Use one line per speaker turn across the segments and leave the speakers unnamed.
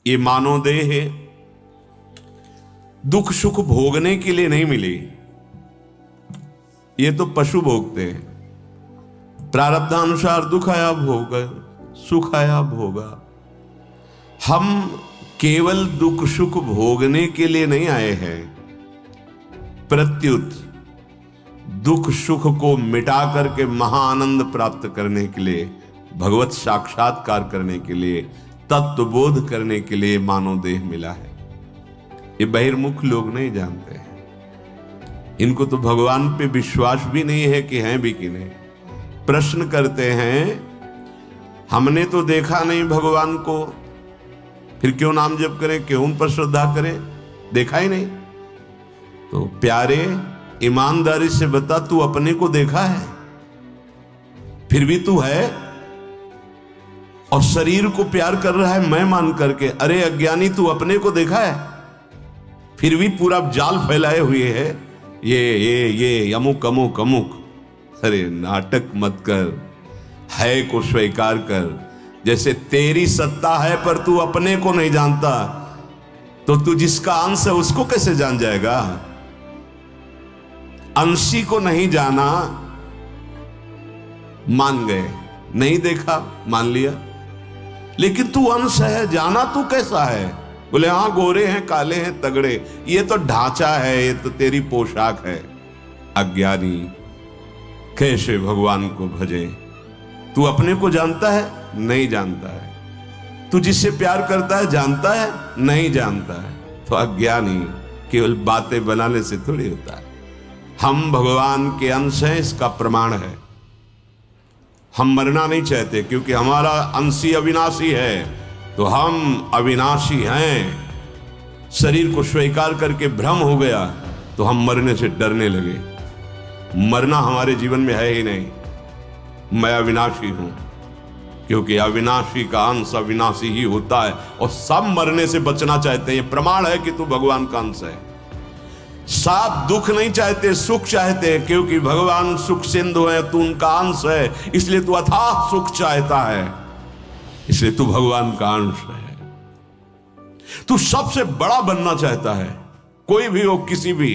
ये मानव देह दुख सुख भोगने के लिए नहीं मिली, ये तो पशु भोगते हैं। प्रारब्धानुसार दुख आया भोग, सुख आया भोगा। हम केवल दुख सुख भोगने के लिए नहीं आए हैं, प्रत्युत दुख सुख को मिटा करके महाआनंद प्राप्त करने के लिए, भगवत साक्षात्कार करने के लिए, तत्वबोध करने के लिए मानव देह मिला है। ये बहिर्मुख लोग नहीं जानते हैं, इनको तो भगवान पे विश्वास भी नहीं है कि हैं भी कि नहीं। प्रश्न करते हैं, हमने तो देखा नहीं भगवान को, फिर क्यों नाम जप करें, क्यों उन पर श्रद्धा करें, देखा ही नहीं। तो प्यारे, ईमानदारी से बता, तू अपने को देखा है? फिर भी तू है और शरीर को प्यार कर रहा है मैं मान करके। अरे अज्ञानी, तू अपने को देखा है? फिर भी पूरा जाल फैलाए हुए है, ये अमुक अमुक अमुक। अरे नाटक मत कर, है को स्वीकार कर। जैसे तेरी सत्ता है पर तू अपने को नहीं जानता, तो तू जिसका अंश है उसको कैसे जान जाएगा? अंशी को नहीं जाना, मान गए, नहीं देखा मान लिया, लेकिन तू अंश है, जाना तू कैसा है? बोले हाँ गोरे हैं, काले हैं, तगड़े, ये तो ढांचा है, ये तो तेरी पोशाक है। अज्ञानी, कैसे भगवान को भजे? तू अपने को जानता है? नहीं जानता है। तू जिससे प्यार करता है जानता है? नहीं जानता है। तो अज्ञानी केवल बातें बनाने से थोड़ी होता है। हम भगवान के अंश हैं, इसका प्रमाण है। हम मरना नहीं चाहते क्योंकि हमारा अंशी अविनाशी है, तो हम अविनाशी हैं। शरीर को स्वीकार करके भ्रम हो गया तो हम मरने से डरने लगे। मरना हमारे जीवन में है ही नहीं। मैं अविनाशी हूं, क्योंकि अविनाशी का अंश अविनाशी ही होता है, और सब मरने से बचना चाहते हैं। ये प्रमाण है कि तू भगवान का अंश है। सब दुख नहीं चाहते, सुख चाहते हैं, क्योंकि भगवान सुख सिंधु है, तू उनका अंश है, इसलिए तू अथाह सुख चाहता है, इसलिए तू भगवान का अंश है। तू सबसे बड़ा बनना चाहता है, कोई भी हो, किसी भी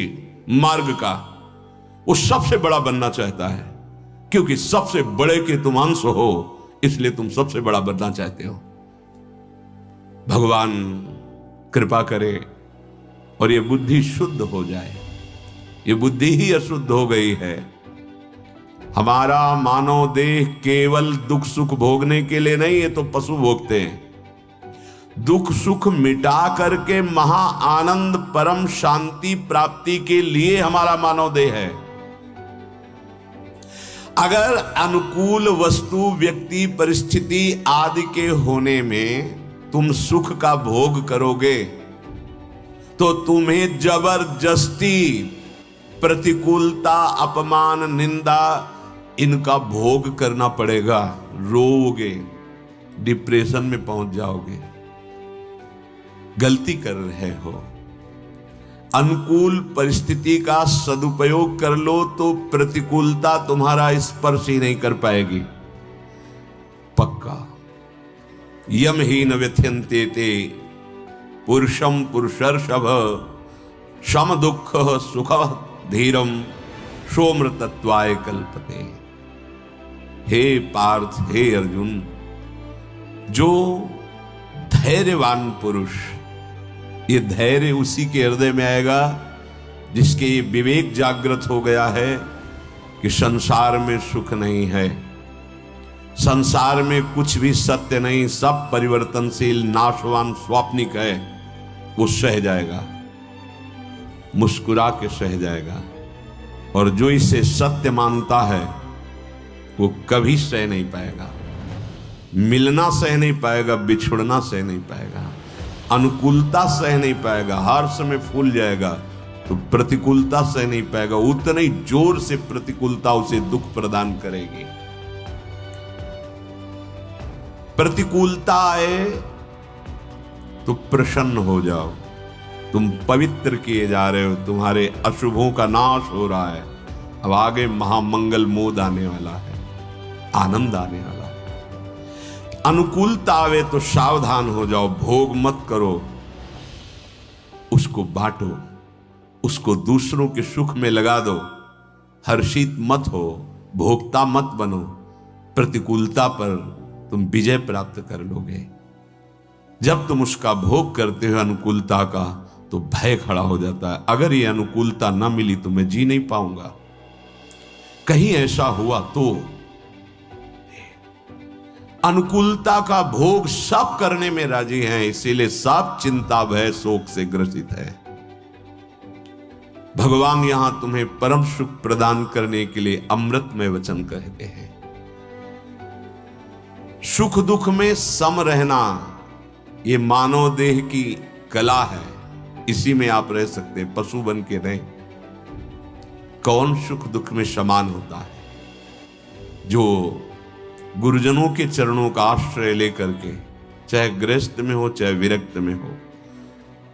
मार्ग का, वो सबसे बड़ा बनना चाहता है, क्योंकि सबसे बड़े के तुम अंश हो, इसलिए तुम सबसे बड़ा बनना चाहते हो। भगवान कृपा करे और ये बुद्धि शुद्ध हो जाए। ये बुद्धि ही अशुद्ध हो गई है। हमारा मानव देह केवल दुख सुख भोगने के लिए नहीं, ये तो पशु भोगते हैं। दुख सुख मिटा करके महा आनंद परम शांति प्राप्ति के लिए हमारा मानव देह है। अगर अनुकूल वस्तु व्यक्ति परिस्थिति आदि के होने में तुम सुख का भोग करोगे, तो तुम्हें जबरदस्ती प्रतिकूलता, अपमान, निंदा, इनका भोग करना पड़ेगा। रोओगे, डिप्रेशन में पहुंच जाओगे। गलती कर रहे हो। अनुकूल परिस्थिति का सदुपयोग कर लो तो प्रतिकूलता तुम्हारा स्पर्श ही नहीं कर पाएगी। पक्का। यम ही न व्यथ्यन्ते ते पुरुषम पुरुषर्षभ शम दुख सुख धीरम सोमृतत्वाय कल्पते। हे पार्थ, हे अर्जुन, जो धैर्यवान पुरुष, ये धैर्य उसी के हृदय में आएगा जिसके ये विवेक जागृत हो गया है कि संसार में सुख नहीं है, संसार में कुछ भी सत्य नहीं, सब परिवर्तनशील, नाशवान, स्वाप्निक है। वो सह जाएगा, मुस्कुरा के सह जाएगा। और जो इसे सत्य मानता है वो कभी सह नहीं पाएगा। मिलना सह नहीं पाएगा, बिछुड़ना सह नहीं पाएगा, अनुकूलता सह नहीं पाएगा, हर समय फूल जाएगा, तो प्रतिकूलता सह नहीं पाएगा। उतने ही जोर से प्रतिकूलता उसे दुख प्रदान करेगी। प्रतिकूलता आए तो प्रसन्न हो जाओ, तुम पवित्र किए जा रहे हो, तुम्हारे अशुभों का नाश हो रहा है। अब आगे महामंगल मोद आने वाला है, आनंद आने वाला है। अनुकूलता आवे तो सावधान हो जाओ, भोग मत करो, उसको बांटो, उसको दूसरों के सुख में लगा दो। हर्षित मत हो, भोक्ता मत बनो। प्रतिकूलता पर तुम विजय प्राप्त कर लोगे। जब तुम उसका भोग करते हो अनुकूलता का, तो भय खड़ा हो जाता है, अगर ये अनुकूलता ना मिली तो मैं जी नहीं पाऊंगा। कहीं ऐसा हुआ तो अनुकूलता का भोग सब करने में राजी हैं, इसीलिए सब चिंता भय शोक से ग्रसित है। भगवान यहां तुम्हें परम सुख प्रदान करने के लिए अमृतमय वचन कहते हैं। सुख दुख में सम रहना ये मानव देह की कला है, इसी में आप रह सकते हैं, पशु बन के रहें। कौन सुख दुख में समान होता है? जो गुरुजनों के चरणों का आश्रय लेकर के, चाहे गृहस्थ में हो चाहे विरक्त में हो,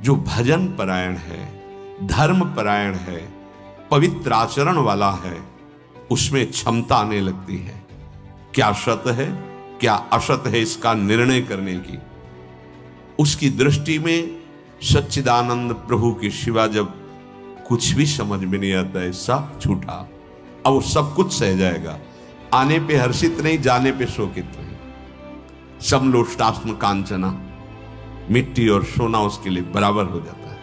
जो भजन परायण है, धर्म परायण है, पवित्र आचरण वाला है, उसमें क्षमता आने लगती है। क्या सत है क्या असत है इसका निर्णय करने की। उसकी दृष्टि में सच्चिदानंद प्रभु के सिवा जब कुछ भी समझ में नहीं आता है, सब झूठा। अब वो सब कुछ सह जाएगा, आने पे हर्षित नहीं, जाने पे शोकित नहीं। समलोष्टास्म कांचना, मिट्टी और सोना उसके लिए बराबर हो जाता है।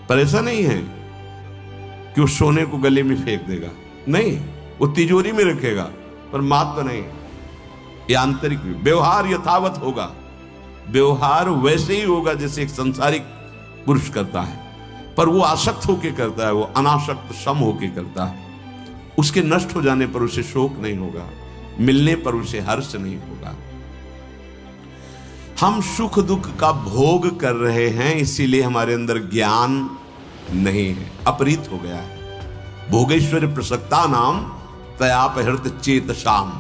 पर ऐसा नहीं है कि वो सोने को गले में फेंक देगा, नहीं, वो तिजोरी में रखेगा, पर मात तो नहीं। ये आंतरिक व्यवहार यथावत होगा, व्यवहार वैसे ही होगा जैसे एक संसारिक पुरुष करता है, पर वो आसक्त होके करता है, वो अनासक्त सम होके करता है। उसके नष्ट हो जाने पर उसे शोक नहीं होगा, मिलने पर उसे हर्ष नहीं होगा। हम सुख दुख का भोग कर रहे हैं, इसीलिए हमारे अंदर ज्ञान नहीं है, अपरित हो गया है। भोगेश्वर प्रसक्ता नाम तयापहृत चेतसाम,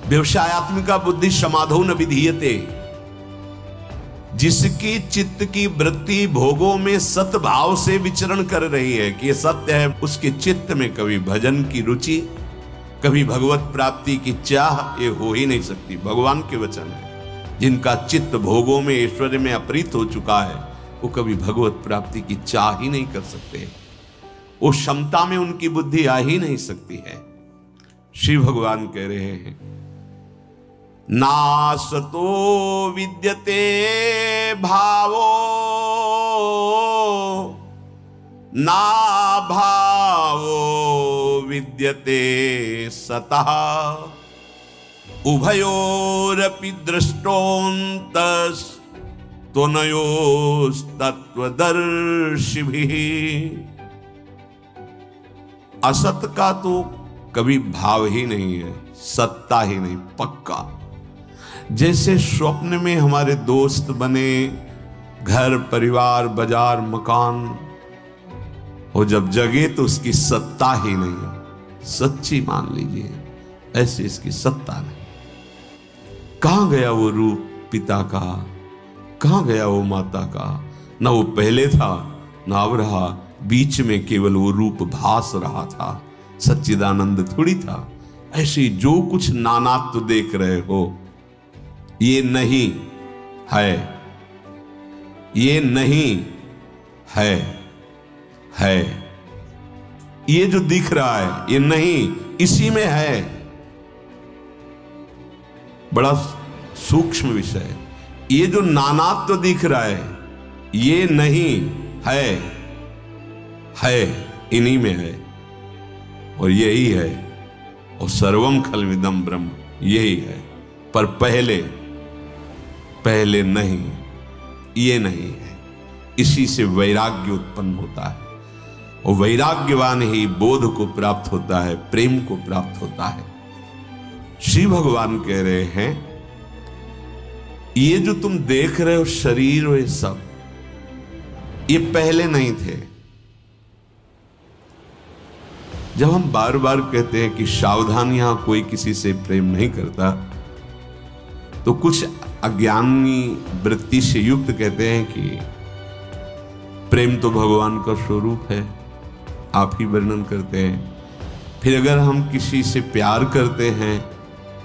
व्यवसायत्मिका बुद्धि समाधो न विधीयते। जिसकी चित्त की वृत्ति भोगों में सतभाव से विचरण कर रही है कि ये सत्य है, उसके चित्त में कभी भजन की रुचि, कभी भगवत प्राप्ति की चाह ये हो ही नहीं सकती। भगवान के वचन है, जिनका चित्त भोगों में ऐश्वर्य में अपरित हो चुका है, वो कभी भगवत प्राप्ति की चाह ही नहीं कर सकते। वो क्षमता में उनकी बुद्धि आ ही नहीं सकती है। श्री भगवान कह रहे हैं, नासतो विद्यते भावो ना भावो विद्यते सतः, उभयोरपि दृष्टोऽन्तस् त्वनयोस्तत्त्वदर्शिभिः। असत का तो कभी भाव ही नहीं है, सत्ता ही नहीं, पक्का। जैसे स्वप्न में हमारे दोस्त बने, घर परिवार बाजार मकान, और जब जगे तो उसकी सत्ता ही नहीं, सच्ची मान लीजिए, ऐसे इसकी सत्ता नहीं। कहां गया वो रूप पिता का, कहां गया वो माता का? ना वो पहले था ना अब रहा, बीच में केवल वो रूप भास रहा था, सच्चिदानंद थोड़ी था। ऐसे जो कुछ नानात्व देख रहे हो, ये नहीं है, ये नहीं है, है। ये जो दिख रहा है ये नहीं, इसी में है। बड़ा सूक्ष्म विषय है। ये जो नानात्व दिख रहा है ये नहीं है, इन्हीं में है, और यही है। और सर्वम खल्विदम ब्रह्म, यही है। पर पहले नहीं, ये नहीं है। इसी से वैराग्य उत्पन्न होता है, और वैराग्यवान ही बोध को प्राप्त होता है, प्रेम को प्राप्त होता है। श्री भगवान कह रहे हैं, ये जो तुम देख रहे हो शरीर और ये सब, ये पहले नहीं थे। जब हम बार बार कहते हैं कि सावधान, यहां कोई किसी से प्रेम नहीं करता, तो कुछ अज्ञानी वृत्ति से युक्त कहते हैं कि प्रेम तो भगवान का स्वरूप है, आप ही वर्णन करते हैं। फिर अगर हम किसी से प्यार करते हैं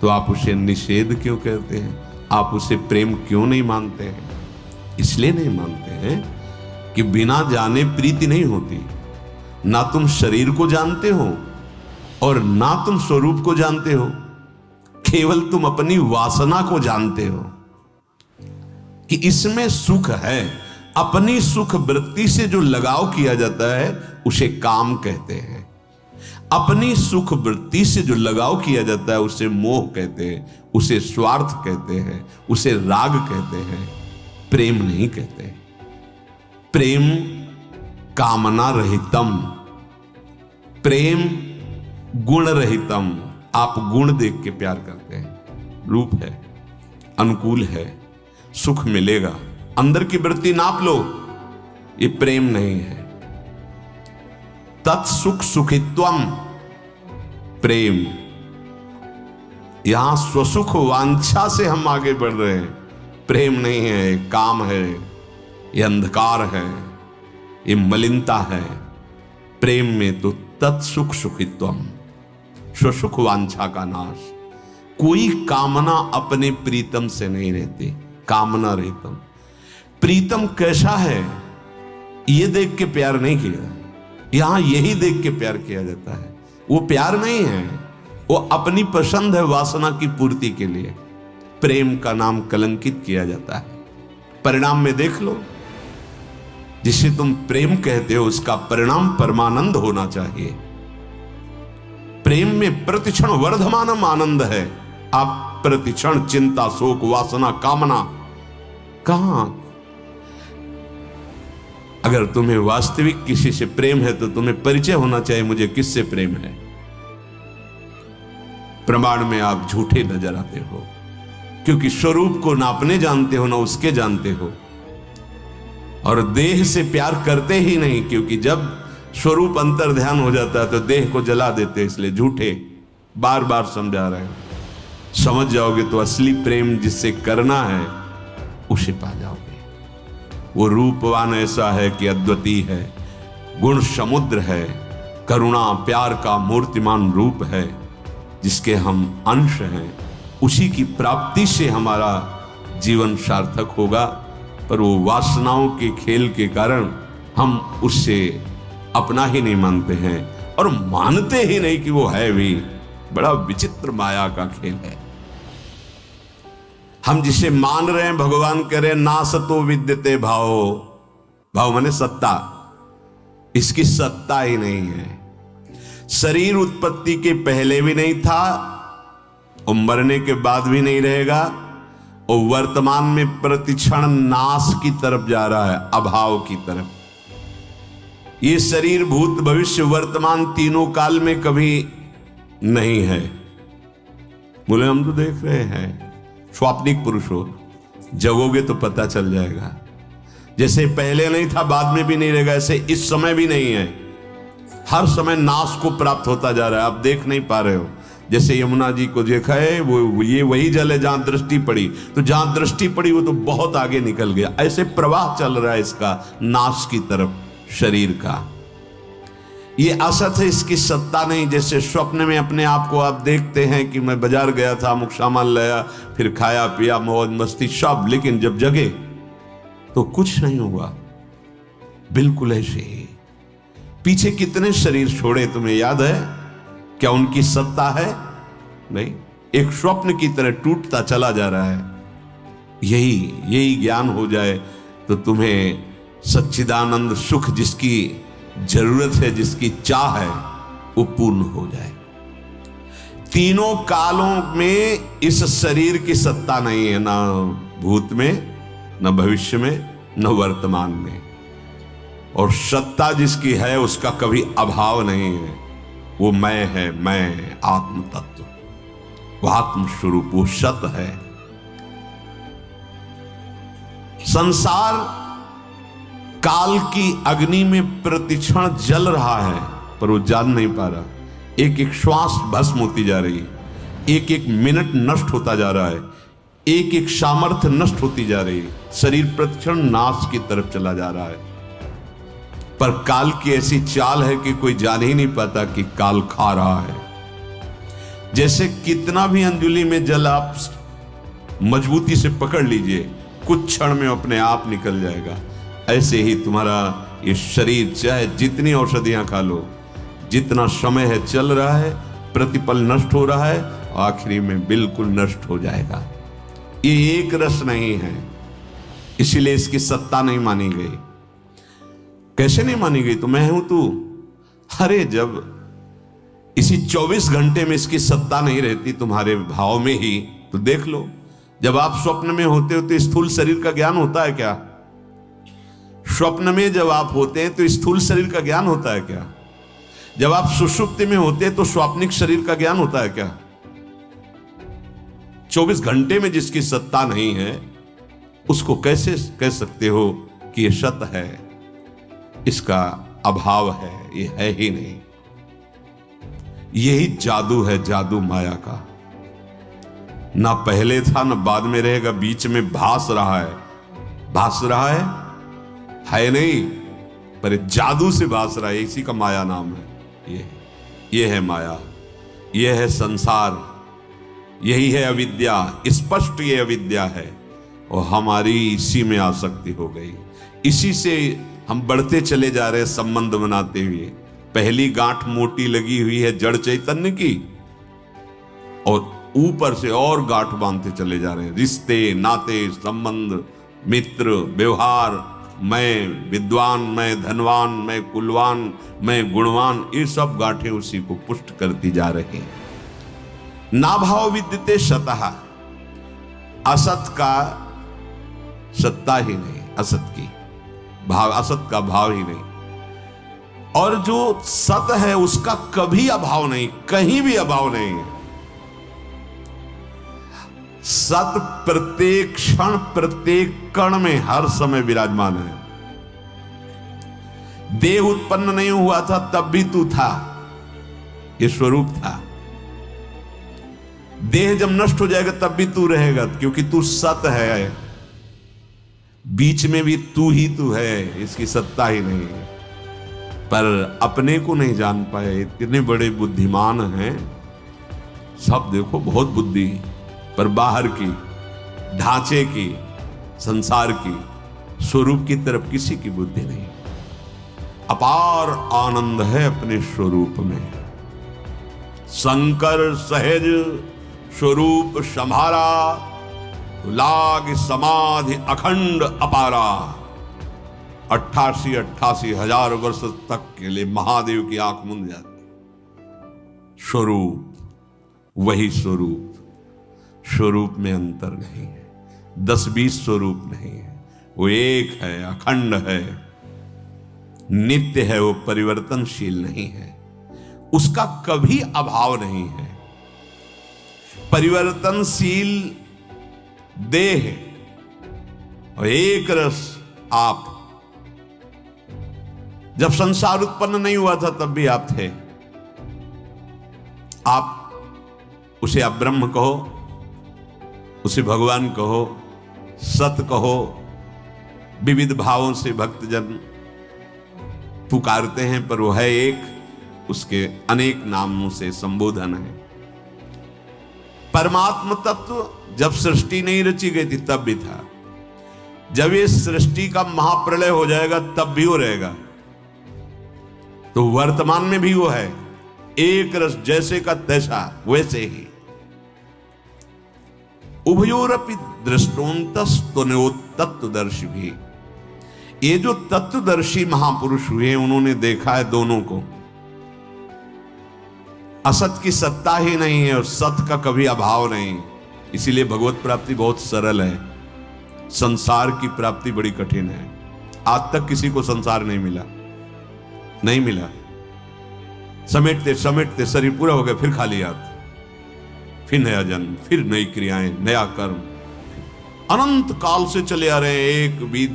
तो आप उसे निषेध क्यों कहते हैं? आप उसे प्रेम क्यों नहीं मानते हैं? इसलिए नहीं मानते हैं कि बिना जाने प्रीति नहीं होती। ना तुम शरीर को जानते हो और ना तुम स्वरूप को जानते हो, केवल तुम अपनी वासना को जानते हो कि इसमें सुख है। अपनी सुख वृत्ति से जो लगाव किया जाता है उसे काम कहते हैं। अपनी सुख वृत्ति से जो लगाव किया जाता है उसे मोह कहते हैं, उसे स्वार्थ कहते हैं, उसे राग कहते हैं, प्रेम नहीं कहते। प्रेम कामना रहितम, प्रेम गुण रहितम। आप गुण देख के प्यार करते हैं, रूप है, अनुकूल है, सुख मिलेगा, अंदर की वृत्ति नाप लो, ये प्रेम नहीं है। तत्सुख सुखित्वम प्रेम। यहां स्वसुख वांछा से हम आगे बढ़ रहे हैं, प्रेम नहीं है, काम है, ये अंधकार है, ये मलिनता है। प्रेम में तो तत्सुख सुखित्वम, स्वसुख वांछा का नाश। कोई कामना अपने प्रीतम से नहीं रहती, कामना रहितम। प्रीतम कैसा है ये देख के प्यार नहीं किया, यहां यही देख के प्यार किया जाता है। वो प्यार नहीं है, वो अपनी पसंद है, वासना की पूर्ति के लिए प्रेम का नाम कलंकित किया जाता है। परिणाम में देख लो, जिसे तुम प्रेम कहते हो उसका परिणाम परमानंद होना चाहिए। प्रेम में प्रतिक्षण वर्धमानम आनंद है। आप प्रतिक्षण चिंता, शोक, वासना, कामना कहां? अगर तुम्हें वास्तविक किसी से प्रेम है तो तुम्हें परिचय होना चाहिए, मुझे किससे प्रेम है। प्रमाण में आप झूठे नजर आते हो, क्योंकि स्वरूप को ना अपने जानते हो ना उसके जानते हो, और देह से प्यार करते ही नहीं, क्योंकि जब स्वरूप अंतर ध्यान हो जाता है तो देह को जला देते, इसलिए झूठे। बार बार समझा रहे हैं, समझ जाओगे तो असली प्रेम जिससे करना है उसे पा जाओगे। वो रूपवान ऐसा है कि अद्वितीय है, गुण समुद्र है, करुणा प्यार का मूर्तिमान रूप है, जिसके हम अंश हैं। उसी की प्राप्ति से हमारा जीवन सार्थक होगा, पर वो वासनाओं के खेल के कारण हम उससे अपना ही नहीं मानते हैं, और मानते ही नहीं कि वो है भी। बड़ा विचित्र माया का खेल है। हम जिसे मान रहे हैं, भगवान कह रहे हैं ना सतो विद्यते भाव। भाव माने सत्ता, इसकी सत्ता ही नहीं है। शरीर उत्पत्ति के पहले भी नहीं था और मरने के बाद भी नहीं रहेगा, और वर्तमान में प्रतिक्षण नाश की तरफ जा रहा है, अभाव की तरफ। ये शरीर भूत भविष्य वर्तमान तीनों काल में कभी नहीं है। बोले हम तो देख रहे हैं, स्वाप्निक पुरुष हो, जगोगे तो पता चल जाएगा। जैसे पहले नहीं था बाद में भी नहीं रहेगा, ऐसे इस समय भी नहीं है। हर समय नाश को प्राप्त होता जा रहा है, आप देख नहीं पा रहे हो। जैसे यमुना जी को देखा है, वो ये वही जल है जहां दृष्टि पड़ी, तो जहां दृष्टि पड़ी वो तो बहुत आगे निकल गया। ऐसे प्रवाह चल रहा है इसका नाश की तरफ शरीर का। ये असत है, इसकी सत्ता नहीं। जैसे स्वप्न में अपने आप को आप देखते हैं कि मैं बाजार गया था, अमुक सामान लाया, फिर खाया पिया, मौज मस्ती सब, लेकिन जब जगे तो कुछ नहीं हुआ, बिल्कुल ऐसे ही। पीछे कितने शरीर छोड़े तुम्हें याद है? क्या उनकी सत्ता है? नहीं, एक स्वप्न की तरह टूटता चला जा रहा है। यही ज्ञान हो जाए तो तुम्हें सच्चिदानंद सुख जिसकी जरूरत है, जिसकी चाह है, वो पूर्ण हो जाए। तीनों कालों में इस शरीर की सत्ता नहीं है, ना भूत में, न भविष्य में, न वर्तमान में। और सत्ता जिसकी है उसका कभी अभाव नहीं है। वो मैं है, मैं आत्म तत्व, वो आत्म स्वरूप, वो सत है। संसार काल की अग्नि में प्रतिक्षण जल रहा है, पर वो जान नहीं पा रहा। एक एक श्वास भस्म होती जा रही है, एक एक मिनट नष्ट होता जा रहा है, एक एक सामर्थ्य नष्ट होती जा रही है। शरीर प्रतिक्षण नाश की तरफ चला जा रहा है, पर काल की ऐसी चाल है कि कोई जान ही नहीं पाता कि काल खा रहा है। जैसे कितना भी अंजुली में जल आप मजबूती से पकड़ लीजिए, कुछ क्षण में अपने आप निकल जाएगा। ऐसे ही तुम्हारा ये शरीर, चाहे जितनी औषधियां खा लो, जितना समय है चल रहा है, प्रतिपल नष्ट हो रहा है, आखिरी में बिल्कुल नष्ट हो जाएगा। ये एक रस नहीं है, इसीलिए इसकी सत्ता नहीं मानी गई। कैसे नहीं मानी गई? तो मैं हूं तू। अरे जब इसी 24 घंटे में इसकी सत्ता नहीं रहती तुम्हारे भाव में ही, तो देख लो, जब आप स्वप्न में होते हो तो स्थूल शरीर का ज्ञान होता है क्या? स्वप्न में जब आप होते हैं तो स्थूल शरीर का ज्ञान होता है क्या? जब आप सुषुप्ति में होते हैं तो स्वाप्निक शरीर का ज्ञान होता है क्या? 24 घंटे में जिसकी सत्ता नहीं है, उसको कैसे कह सकते हो कि यह सत है? इसका अभाव है, ये है ही नहीं। यही जादू है, जादू माया का। ना पहले था ना बाद में रहेगा, बीच में भास रहा है। भास रहा है नहीं, पर जादू से भास रहा है, इसी का माया नाम है। ये है माया, ये है संसार, यही है अविद्या। स्पष्ट ये अविद्या है और हमारी इसी में आसक्ति हो गई। इसी से हम बढ़ते चले जा रहे हैं, संबंध बनाते हुए। पहली गांठ मोटी लगी हुई है जड़ चैतन्य की, और ऊपर से और गांठ बांधते चले जा रहे हैं। रिश्ते, नाते, संबंध, मित्र, व्यवहार, मैं विद्वान, मैं धनवान, मैं कुलवान, मैं गुणवान, ये सब गांठें उसी को पुष्ट करती जा रही हैं। नाभाव विद्यते सतः, असत का सत्ता ही नहीं, असत की भाव, असत का भाव ही नहीं। और जो सत है उसका कभी अभाव नहीं, कहीं भी अभाव नहीं है। सत प्रत्येक क्षण, प्रत्येक कण में हर समय विराजमान है। देह उत्पन्न नहीं हुआ था तब भी तू था, ये स्वरूप था। देह जब नष्ट हो जाएगा तब भी तू रहेगा, क्योंकि तू सत है। बीच में भी तू ही तू है, इसकी सत्ता ही नहीं है। पर अपने को नहीं जान पाए, इतने बड़े बुद्धिमान हैं सब, देखो बहुत बुद्धि, पर बाहर की, ढांचे की, संसार की, स्वरूप की तरफ किसी की बुद्धि नहीं। अपार आनंद है अपने स्वरूप में। शंकर सहज स्वरूप संभारा, लाग समाधि अखंड अपारा। 88 हजार वर्ष तक के लिए महादेव की आंख मूंद जाती। स्वरूप वही स्वरूप, स्वरूप में अंतर नहीं है, 10-20 स्वरूप नहीं है, वो एक है, अखंड है, नित्य है, वो परिवर्तनशील नहीं है, उसका कभी अभाव नहीं है। परिवर्तनशील देह और एक रस आप। जब संसार उत्पन्न नहीं हुआ था तब भी आप थे। आप उसे आप ब्रह्म कहो, उसे भगवान कहो, सत कहो, विविध भावों से भक्तजन पुकारते हैं, पर वो है एक, उसके अनेक नामों से संबोधन है। परमात्म तत्व जब सृष्टि नहीं रची गई थी तब भी था, जब ये सृष्टि का महाप्रलय हो जाएगा तब भी वो रहेगा। तो वर्तमान में भी वो है, एक रस, जैसे का तैसा वैसे ही। उभयोरपि दृष्टोन्तस्तुन्यो तत्वदर्शी भी। ये जो तत्वदर्शी महापुरुष हुए उन्होंने देखा है दोनों को। असत की सत्ता ही नहीं है और सत का कभी अभाव नहीं। इसीलिए भगवत प्राप्ति बहुत सरल है, संसार की प्राप्ति बड़ी कठिन है। आज तक किसी को संसार नहीं मिला, नहीं मिला। समेटते समेटते शरीर पूरा हो गया, फिर खाली हाथ, फिर नया जन्म, फिर नई क्रियाएं, नया कर्म, अनंत काल से चले आ रहे हैं। एक भी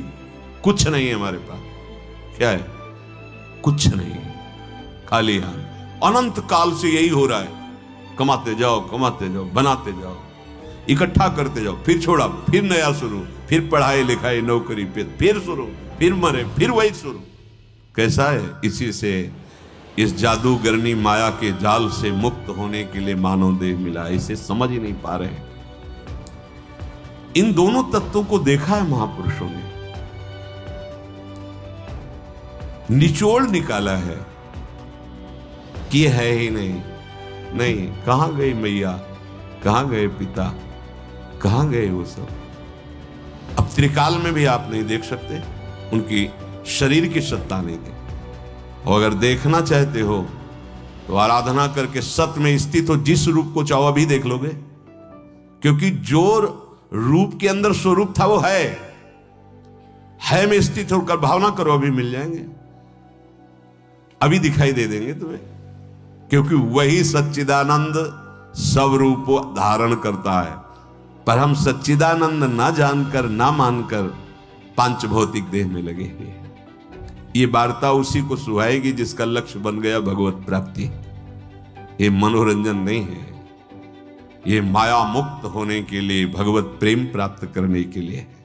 कुछ नहीं है हमारे पास। क्या है? कुछ नहीं, खाली हाथ। अनंत काल से यही हो रहा है, कमाते जाओ, कमाते जाओ, बनाते जाओ, इकट्ठा करते जाओ, फिर छोड़ा, फिर नया शुरू, फिर पढ़ाई लिखाई, नौकरी पे, फिर शुरू, फिर मरे, फिर वही शुरू। कैसा है? इसी से इस जादूगरनी माया के जाल से मुक्त होने के लिए मानव देह मिला, इसे समझ ही नहीं पा रहे। इन दोनों तत्वों को देखा है महापुरुषों ने, निचोड़ निकाला है कि ये है ही नहीं। नहीं, कहां गई मैया, कहां गए पिता, कहां गए वो सब। अब त्रिकाल में भी आप नहीं देख सकते, उनकी शरीर की सत्ता नहीं थी। और अगर देखना चाहते हो तो आराधना करके सत्य में स्थित हो, जिस रूप को चाहो अभी देख लोगे, क्योंकि जो रूप के अंदर स्वरूप था वो है में स्थित होकर भावना करो, अभी मिल जाएंगे, अभी दिखाई दे देंगे तुम्हें, क्योंकि वही सच्चिदानंद सब रूप धारण करता है। पर हम सच्चिदानंद ना जानकर ना मानकर पांच भौतिक देह में लगे हुए हैं। ये वार्ता उसी को सुहाएगी जिसका लक्ष्य बन गया भगवत प्राप्ति। ये मनोरंजन नहीं है, ये माया मुक्त होने के लिए, भगवत प्रेम प्राप्त करने के लिए है।